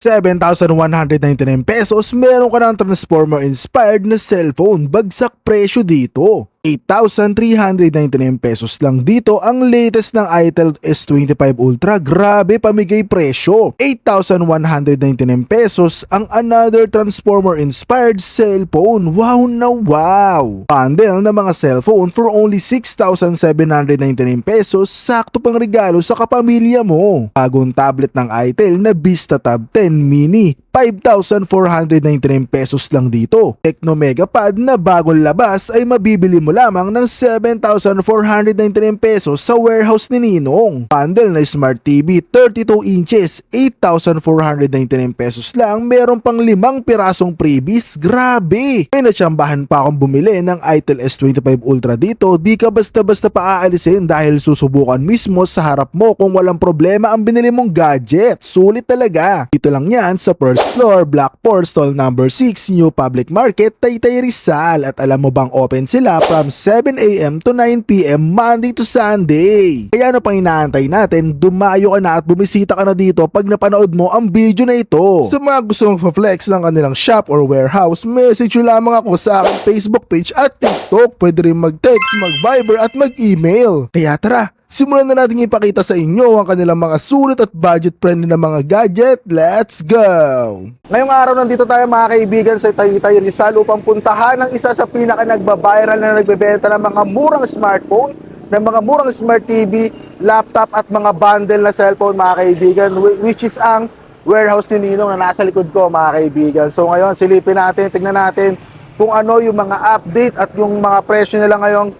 7,199 pesos, meron ka ng Transformer-inspired na cellphone. Bagsak presyo dito. 8,399 pesos lang dito ang latest ng Itel S25 Ultra. Grabe pamigay presyo. 8,199 pesos ang another Transformer-inspired cellphone. Wow na wow! Bundle na mga cellphone for only 6,799 pesos. Sakto pang regalo sa kapamilya mo. Bagong tablet ng Itel na Vista Tab 10 Mini. 5,499 pesos lang dito. Tecno Megapad na bagong labas ay mabibili mo lamang ng 7,499 pesos sa warehouse ni Ninong. Bundle na Smart TV 32 inches, 8,499 pesos lang. Meron pang 5 pirasong freebies. Grabe! May natsambahan pa akong bumili ng Itel S25 Ultra dito. Di ka basta-basta pa aalisin dahil susubukan mismo sa harap mo kung walang problema ang binili mong gadget. Sulit talaga. Dito lang yan sa first floor, Block 4, stall number 6, New Public Market, Taytay Rizal. At alam mo bang open sila from 7 AM to 9 PM Monday to Sunday. Kaya ano pang inaantay natin, dumayo ka na at bumisita ka na dito pag napanood mo ang video na ito. Sa mga gusto mong flex ng kanilang shop or warehouse, message nyo lamang ako sa aking Facebook page at TikTok. Pwede rin mag-text, mag-Viber at mag-email. Kaya tara, simulan na natin ipakita sa inyo ang kanilang mga sulit at budget-friendly na mga gadget. Let's go! Ngayong araw nandito tayo mga kaibigan sa Taytay Rizal upang puntahan ang isa sa pinaka-nagbabiral na nagbebenta ng mga murang smartphone, ng mga murang smart TV, laptop at mga bundle na cellphone mga kaibigan, which is ang warehouse ni Ninong na nasa likod ko mga kaibigan. So ngayon silipin natin, tignan natin kung ano yung mga update at yung mga presyo nila ngayong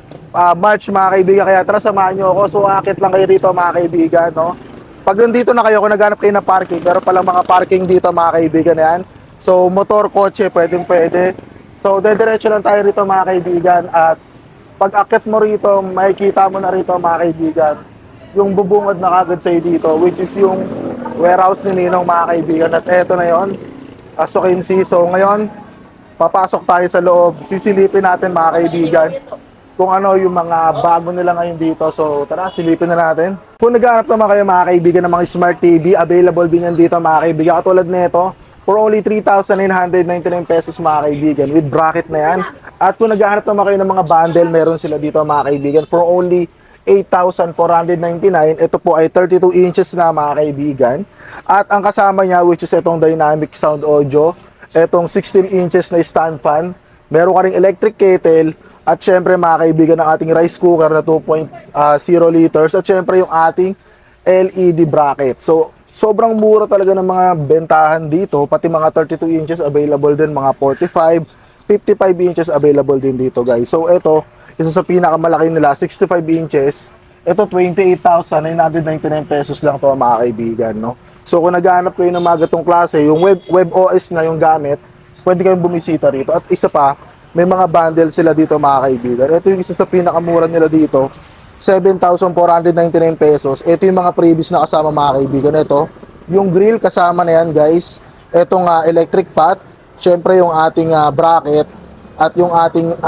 March mga kaibigan. Kaya tara samahan nyo ako. So akit lang kayo dito mga kaibigan, no? Pag nandito na kayo, kung naghanap kayo ng parking, pero palang mga parking dito mga kaibigan yan. So motor, kotse, pwede. So dediretso lang tayo rito mga kaibigan. At pag akit mo rito, makikita mo na rito mga kaibigan yung bubungad na kagad sa'yo dito, which is yung warehouse ni Ninong mga kaibigan. At eto na yon, as you can see. So ngayon papasok tayo sa loob, sisilipin natin mga kaibigan kung ano yung mga bago nila ngayon dito. So tara, silipin na natin. Kung naghahanap naman kayo mga kaibigan ng mga smart TV, available din yan dito mga kaibigan. Katulad nito, for only 3,999 pesos mga kaibigan, with bracket na yan. At kung naghahanap naman kayo ng mga bundle, meron sila dito mga kaibigan for only 8,499. Ito po ay 32 inches na mga kaibigan. At ang kasama niya, which is itong dynamic sound audio, itong 16 inches na stand fan, meron ka ring electric kettle, at syempre mga kaibigan ng ating rice cooker na 2.0 liters, at syempre yung ating LED bracket. So sobrang mura talaga ng mga bentahan dito, pati mga 32 inches available din, mga 45, 55 inches available din dito guys. So ito, isa sa pinakamalaki nila, 65 inches. Ito 28,999 pesos lang to mga kaibigan, no? So kung naghahanap kayo ng mga gatong klase, yung web OS na yung gamit, pwede kayong bumisita rito. At isa pa, may mga bundle sila dito mga kaibigan. Ito yung isa sa pinakamura nila dito, 7,499 pesos. Ito yung mga previous na kasama mga kaibigan. Ito, yung grill kasama na yan guys. Itong electric pot, syempre yung ating bracket, at yung ating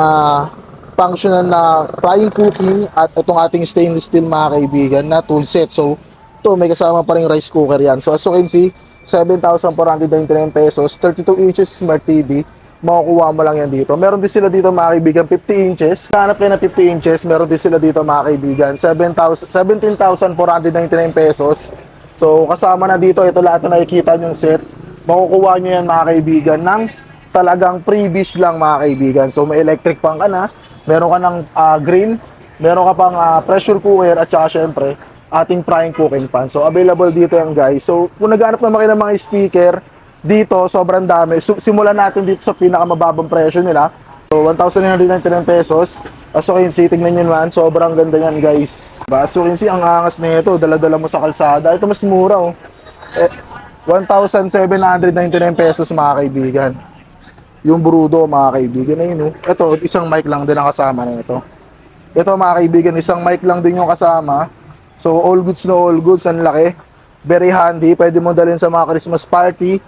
functional na frying cooking, at itong ating stainless steel mga kaibigan na tool set. So ito, may kasama pa rin rice cooker yan. So as you can see, 7,499 pesos, 32 inches smart TV, makukuha mo lang yan dito. Meron din sila dito mga kaibigan 50 inches. Hanap kayo na 50 inches, meron din sila dito mga kaibigan 17,499 pesos. So kasama na dito, ito lahat na nakikita nyong set, makukuha nyo yan mga kaibigan ng talagang freebies lang mga kaibigan. So may electric pan ka na, meron ka ng grill, meron ka pang pressure cooker, at saka syempre ating frying cooking pan. So available dito yan guys. So kung naghanap naman kayo ng mga speaker, dito sobrang dami. Simulan natin dito sa pinakamababang presyo nila. So 1,999 pesos. As you can see, tignan nyo naman, sobrang ganda yan guys. As you can see, ang angas na ito, dala-dala mo sa kalsada. Ito mas mura 1,799 pesos mga kaibigan. Yung Brudo mga kaibigan, ayun. Ito, isang mic lang din ang kasama na ito. Ito mga kaibigan, isang mic lang din yung kasama. So all goods na all goods, ang laki. Very handy, pwede mo dalhin sa mga Christmas party,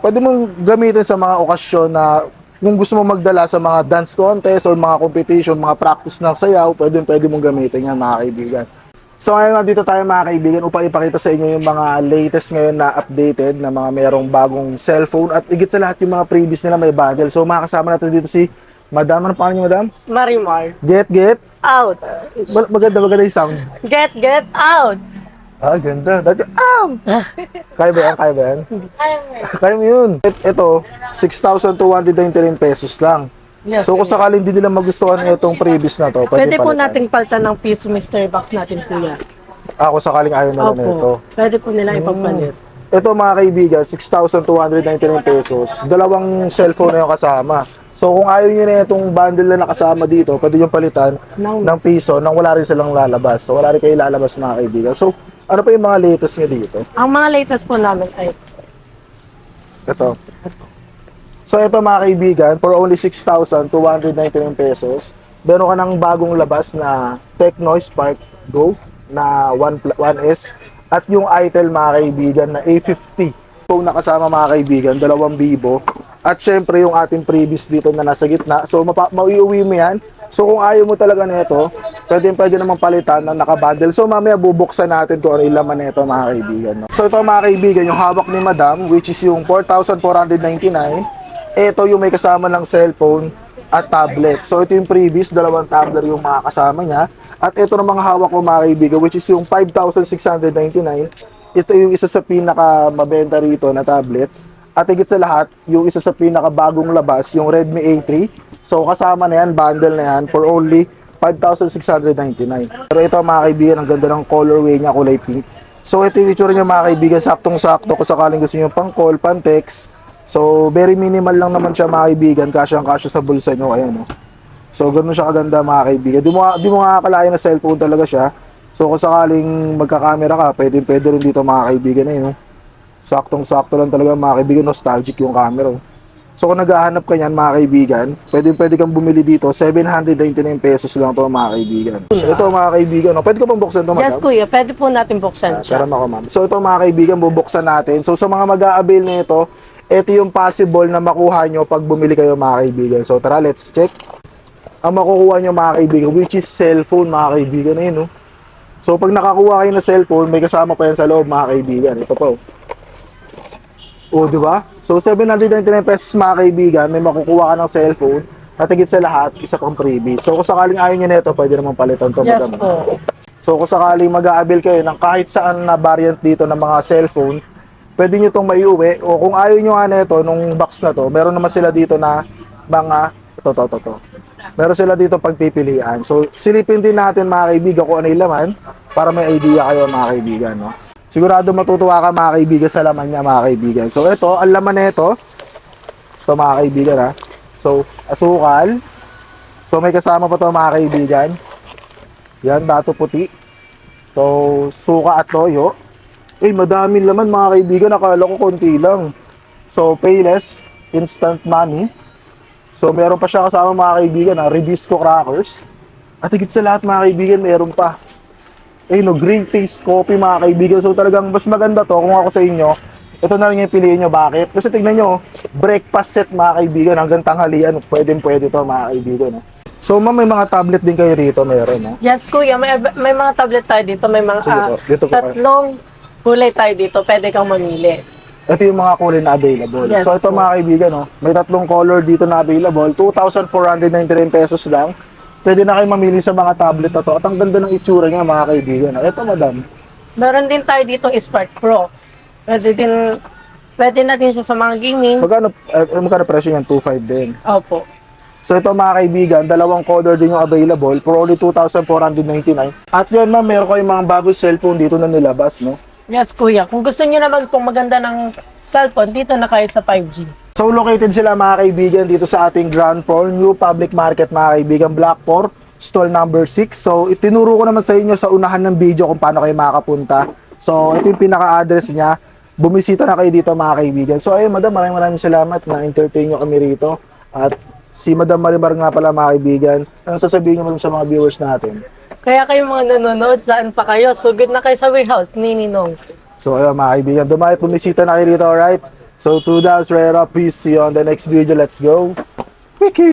pwede mong gamitin sa mga okasyon na kung gusto mo magdala sa mga dance contest or mga competition, mga practice ng sayaw, pwede mong gamitin yan mga kaibigan. So ngayon nandito tayo mga kaibigan upang ipakita sa inyo yung mga latest ngayon na updated na mga merong bagong cellphone at higit sa lahat yung mga previous nila may bundle. So makakasama natin dito si Madam. Ano pangalan niyo, Madam? Marimar. Get. Out. Maganda yung sound. Get out. Ah, ganda. Dati, Kaya ba yan? Kaya mo yun. Ito, 6,299 pesos lang. Yes, So kung sakaling hindi nila magustuhan itong previous na to, pwede po palitan. nating palitan ng piso mystery box natin, kuya. Ako sakaling ayaw na ito. Opo. Pwede po nila ipagpalit. Ito mga kaibigan, 6,299 pesos. Dalawang cellphone na yung kasama. So kung ayaw nyo na itong bundle na nakasama dito, pwede nyo palitan ng piso nang wala rin silang lalabas. So wala rin kayo lalabas mga kaibigan. So ano pa yung mga latest nyo dito? Ang mga latest po namin ay Ito. So ito mga kaibigan, for only 6,299 pesos, meron ka ng bagong labas na Tecno Spark Go na 1S at yung Itel mga kaibigan na A50. Phone na kasama mga kaibigan, 2 Vivo. At syempre yung ating previous dito na nasa gitna. So mauiuwi mo yan. So kung ayaw mo talaga nito, pwede namang palitan ng nakabundle. So mamaya bubuksan natin kung ano yung laman nito mga kaibigan. No? So ito mga kaibigan, yung hawak ni Madam, which is yung 4,499. Ito yung may kasama ng cellphone at tablet. So ito yung previous, 2 tablet yung mga kasama niya. At ito ng mga hawak ko mga kaibigan, which is yung 5,699. Ito yung isa sa pinaka mabenta rito na tablet. At higit sa lahat, yung isa sa pinaka bagong labas, yung Redmi A3. So kasama na yan, bundle na yan for only 5,699. Pero ito mga kaibigan, ang ganda ng colorway niya, kulay pink. So ito yung itsura niya mga kaibigan, saktong-sakto kung sakaling gusto niyo pang call, pang text. So very minimal lang naman siya mga kaibigan, kasya sa bulsa niyo, ayan oh. So ganoon siya kaganda mga kaibigan. Di mo makakalain na cellphone talaga siya. So kung sakaling magka-camera ka, pwede rin dito mga kaibigan eh, no? Saktong-sakto lang talaga mga kaibigan, nostalgic yung camera. So kung naghahanap ka niyan mga kaibigan, pwede kang bumili dito, 799 pesos lang to mga kaibigan. So ito mga kaibigan, no? Pwede ko pang buksan to, Madam? yes, kuya. Pwede po natin buksan siya. Tara ako, ma'am. So ito mga kaibigan, bubuksan natin. So sa mga mag-a-avail nito, ito yung possible na makuha nyo pag bumili kayo mga kaibigan. So tara, let's check. Ang makukuha nyo mga kaibigan, which is cellphone mga kaibigan. Ayun, no? So pag nakakuha kayo na cellphone, may kasama pa yan sa loob mga kaibigan. Ito po. O, di ba? So 799 pesos mga kaibigan, may makukuha ka ng cellphone. At higit sa lahat, isa pang freebie. So kung sakaling ayaw nyo nito, pwede namang palitan to. Yes Madam. po. So kung sakaling mag-a-avail kayo ng kahit saan na variant dito ng mga cellphone, pwede nyo itong maiuwi. O kung ayaw nyo nga nito, nung box na to, meron naman sila dito na mga, ito. Meron sila dito pagpipilian. So silipin din natin mga kaibigan kung ano yung laman para may idea kayo mga kaibigan. No? Sigurado matutuwa ka mga kaibigan sa laman niya mga kaibigan. So ito, ang laman na ito mga kaibigan ha. So asukal. So may kasama pa to mga kaibigan. Yan, dato puti. So suka at toyo. Madaming laman mga kaibigan, nakala ko konti lang. So Payless Instant Money. So meron pa siya kasama mga kaibigan na Ribisco Crackers. At higit sa lahat mga kaibigan, meron pa green taste coffee mga kaibigan. So talagang mas maganda to kung ako sa inyo. Ito na rin yung piliin nyo. Bakit? Kasi tignan nyo, breakfast set mga kaibigan hanggang tanghalian. Pwede to mga kaibigan. No? So ma'am, may mga tablet din kayo rito, meron. No? Yes, kuya. May mga tablet tayo dito. May mga Sige po, dito po kayo. tatlong kulay tayo dito. Pwede kang mamili. Ito yung mga kulay na available. Yes, so ito po. mga kaibigan, no? May tatlong color dito na available. 2,499 pesos lang. Pwede na kayo mamili sa mga tablet na to. At ang ganda ng itsura niya mga kaibigan. Ito madam. Meron din tayo dito Spark Pro. Pwede na din siya sa mga gaming. Magkano presyo yan? 2,500 din. Opo. So ito mga kaibigan, dalawang color din yung available for only 2,499. At yan ma'am, meron kayong mga bagong cellphone dito na nilabas, no? Yes, kuya. Kung gusto niyo naman pong maganda ng cellphone, dito na kayo sa 5G. So located sila mga kaibigan dito sa ating ground floor, New Public Market mga kaibigan, Block 4, stall number 6. So itinuro ko naman sa inyo sa unahan ng video kung paano kayo makakapunta. So ito yung pinaka-address niya. Bumisita na kayo dito mga kaibigan. So ayun madam, maraming salamat na entertain nyo kami rito. At si Madam Marimar nga pala mga kaibigan. Anong sasabihin nyo sa mga viewers natin? Kaya kayo mga nanonood, saan pa kayo? Sugod na kayo sa warehouse ni Ninong. So ayun mga kaibigan, dumayat bumisita na kayo rito, alright? So to that's right up, peace, see you on the next video, let's go. Wiki!